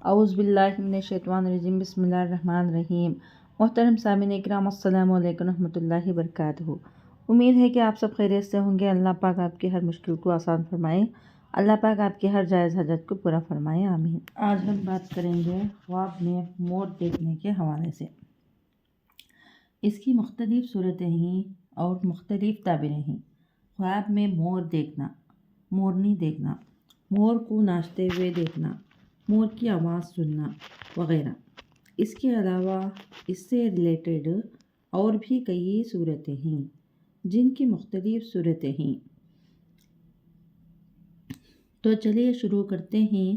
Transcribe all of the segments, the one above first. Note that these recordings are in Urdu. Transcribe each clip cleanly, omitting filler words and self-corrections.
اعوذ باللہ من الشیطان الرجیم، بسم اللہ الرحمن الرحیم۔ محترم سامعین اکرام، السلام علیکم ورحمۃ اللہ وبرکاتہ۔ امید ہے کہ آپ سب خیریت سے ہوں گے۔ اللہ پاک آپ کی ہر مشکل کو آسان فرمائے، اللہ پاک آپ کی ہر جائز حاجت کو پورا فرمائے، آمین۔ آج ہم بات کریں گے خواب میں مور دیکھنے کے حوالے سے۔ اس کی مختلف صورتیں ہیں اور مختلف تعبیریں ہیں۔ خواب میں مور دیکھنا، مورنی دیکھنا، مور کو ناچتے ہوئے دیکھنا، مور کی آواز سننا وغیرہ۔ اس کے علاوہ اس سے ریلیٹڈ اور بھی کئی صورتیں ہیں جن کی مختلف صورتیں ہیں۔ تو چلیے شروع کرتے ہیں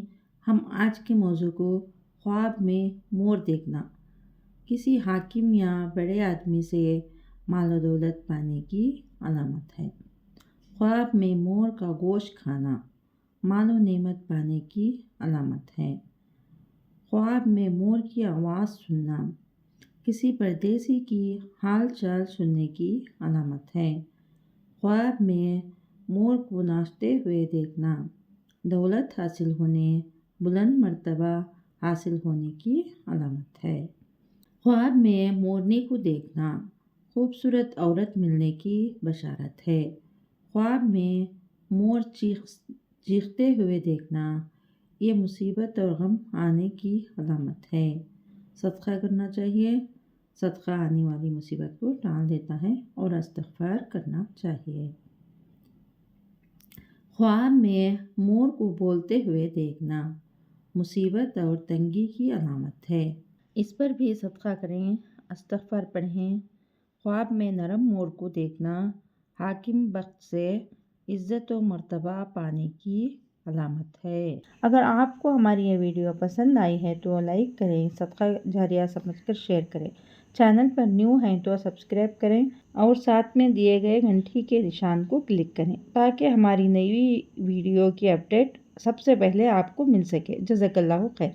ہم آج کے موضوع کو۔ خواب میں مور دیکھنا کسی حاکم یا بڑے آدمی سے مال و دولت پانے کی علامت ہے۔ خواب میں مور کا گوشت کھانا مال و نعمت پانے کی علامت ہے۔ خواب میں مور کی آواز سننا کسی پردیسی کی حال چال سننے کی علامت ہے۔ خواب میں مور کو ناچتے ہوئے دیکھنا دولت حاصل ہونے، بلند مرتبہ حاصل ہونے کی علامت ہے۔ خواب میں مورنی کو دیکھنا خوبصورت عورت ملنے کی بشارت ہے۔ خواب میں مور چیختے ہوئے دیکھنا یہ مصیبت اور غم آنے کی علامت ہے۔ صدقہ کرنا چاہیے۔ صدقہ آنے والی مصیبت کو ٹال دیتا ہے اور استغفار کرنا چاہیے۔ خواب میں مور کو بولتے ہوئے دیکھنا مصیبت اور تنگی کی علامت ہے۔ اس پر بھی صدقہ کریں، استغفار پڑھیں۔ خواب میں نرم مور کو دیکھنا حاکم بخت سے عزت و مرتبہ پانے کی علامت ہے۔ اگر آپ کو ہماری یہ ویڈیو پسند آئی ہے تو لائک کریں، صدقہ جاریہ سمجھ کر شیئر کریں۔ چینل پر نیو ہیں تو سبسکرائب کریں اور ساتھ میں دیے گئے گھنٹی کے نشان کو کلک کریں تاکہ ہماری نئی ویڈیو کی اپڈیٹ سب سے پہلے آپ کو مل سکے۔ جزاک اللہ خیر۔